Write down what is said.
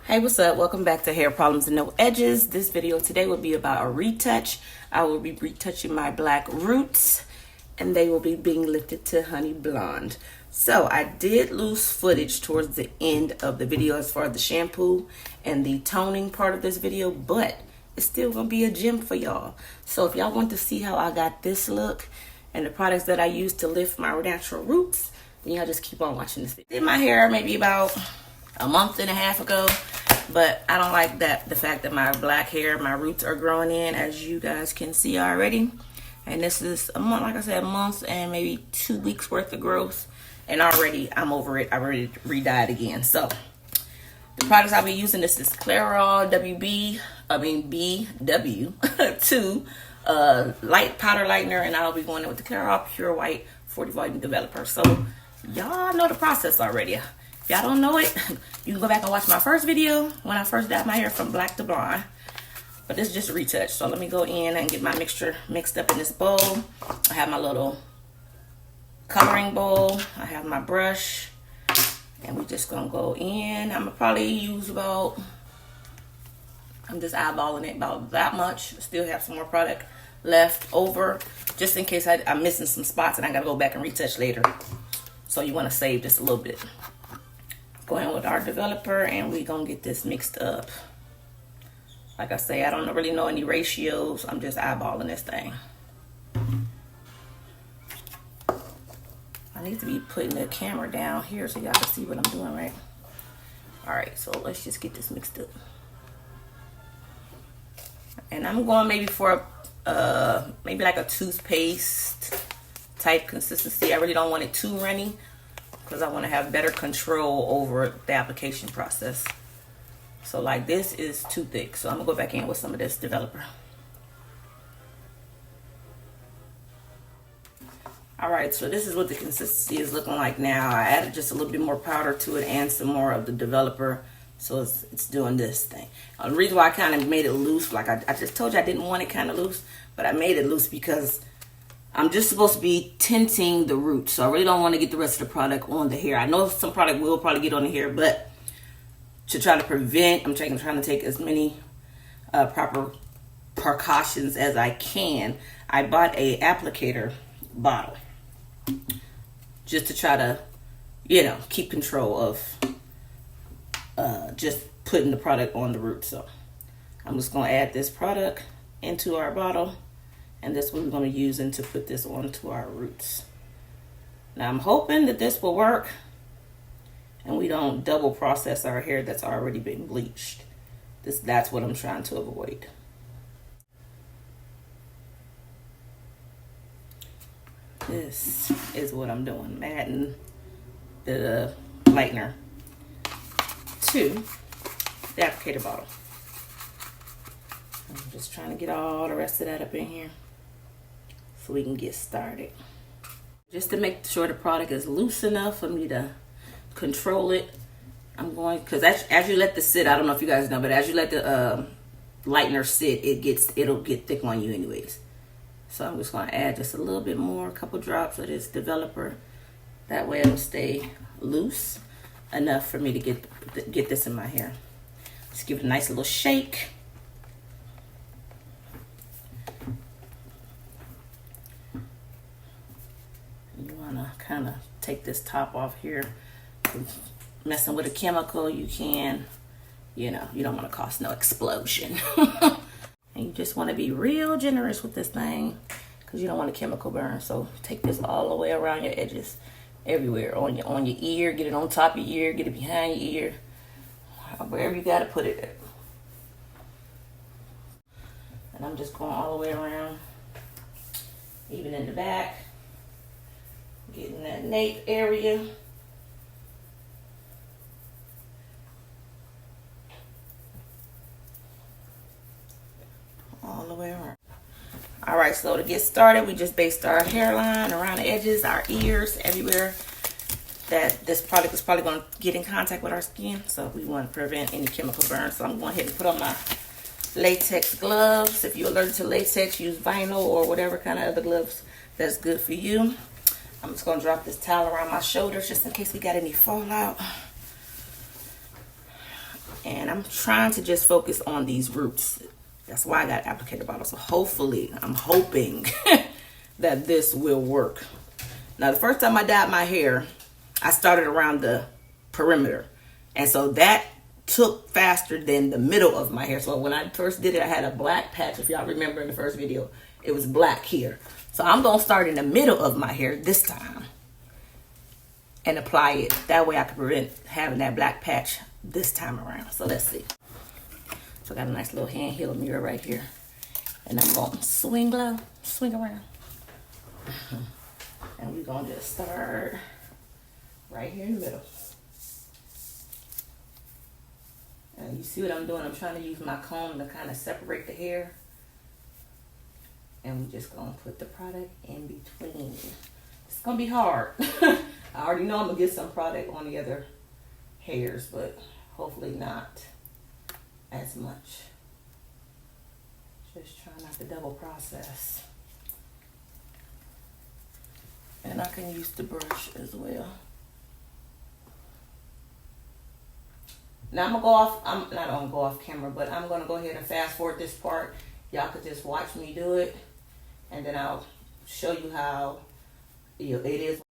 Hey, what's up? Welcome back to Hair Problems and No Edges. This video today will be about a retouch. I will be retouching my black roots and they will be being lifted to honey blonde. So I did lose footage towards the end of the video as far as the shampoo and the toning part of this video, but it's still gonna be a gem for y'all. So if y'all want to see how I got this look and the products that I use to lift my natural roots, then y'all just keep on watching this video. Did my hair maybe about a month and a half ago, but I don't like the fact that my black hair, my roots are growing in, as you guys can see already. And this is a month, like I said, a month and maybe 2 weeks worth of growth, and already I'm over it. I already re-dyed again. So the products I'll be using, this is Clairol BW2 light powder lightener, and I'll be going in with the Clairol Pure White 40 volume developer. So y'all know the process already. If y'all don't know it, you can go back and watch my first video when I first dyed my hair from black to blonde. But this is just a retouch. So let me go in and get my mixture mixed up in this bowl. I have my little coloring bowl. I have my brush. And we're just going to go in. I'm going to probably use about, I'm just eyeballing it about that much. Still have some more product left over, just in case I'm missing some spots and I got to go back and retouch later. So you want to save just a little bit. Go in with our developer and we're gonna get this mixed up. Like I say, I don't really know any ratios. I'm just eyeballing this thing. I need to be putting the camera down here so y'all can see what I'm doing, right? All right, so let's just get this mixed up. And I'm going maybe for maybe like a toothpaste type consistency. I really don't want it too runny, because I want to have better control over the application process. So like this is too thick, so I'm gonna go back in with some of this developer. All right, so this is what the consistency is looking like now. I added just a little bit more powder to it and some more of the developer, so it's doing this thing. The reason why I kind of made it loose, like I just told you I didn't want it kind of loose, but I made it loose because I'm just supposed to be tinting the roots, so I really don't want to get the rest of the product on the hair. I know some product will probably get on the hair, but to try to prevent, I'm trying to take as many proper precautions as I can. I bought a applicator bottle just to try to, keep control of just putting the product on the roots. So I'm just going to add this product into our bottle. And this one we're going to use to put this onto our roots. Now I'm hoping that this will work and we don't double process our hair that's already been bleached. That's what I'm trying to avoid. This is what I'm doing. I'm adding the lightener to the applicator bottle. I'm just trying to get all the rest of that up in here so we can get started. Just to make sure the product is loose enough for me to control it, I'm going, because as you let this sit, I don't know if you guys know, but as you let the lightener sit, it'll get thick on you anyways. So I'm just going to add just a little bit more, a couple drops of this developer. That way it'll stay loose enough for me to get this in my hair. Just give it a nice little shake. Kind of take this top off here. Messing with a chemical, you can, you don't want to cause no explosion. And you just want to be real generous with this thing because you don't want a chemical burn. So take this all the way around your edges, everywhere, on your ear, get it on top of your ear, get it behind your ear, wherever you got to put it at. And I'm just going all the way around, even in the back. Getting that nape area. All the way around. All right, so to get started, we just based our hairline around the edges, our ears, everywhere that this product is probably going to get in contact with our skin. So we want to prevent any chemical burn. So I'm going ahead and put on my latex gloves. If you're allergic to latex, use vinyl or whatever kind of other gloves that's good for you. I'm just going to drop this towel around my shoulders just in case we got any fallout. And I'm trying to just focus on these roots. That's why I got applicator bottle. So hopefully, I'm hoping that this will work. Now, the first time I dyed my hair, I started around the perimeter. And so that took faster than the middle of my hair. So when I first did it, I had a black patch. If y'all remember in the first video, it was black here. So I'm going to start in the middle of my hair this time and apply it. That way I can prevent having that black patch this time around. So let's see. So I got a nice little handheld mirror right here. And I'm going to swing around. And we're going to just start right here in the middle. And you see what I'm doing? I'm trying to use my comb to kind of separate the hair. And we're just going to put the product in between. It's going to be hard. I already know I'm going to get some product on the other hairs, but hopefully not as much. Just try not to double process. And I can use the brush as well. Now I'm gonna go off, I'm not gonna go off camera, but I'm gonna go ahead and fast forward this part. Y'all could just watch me do it, and then I'll show you how it is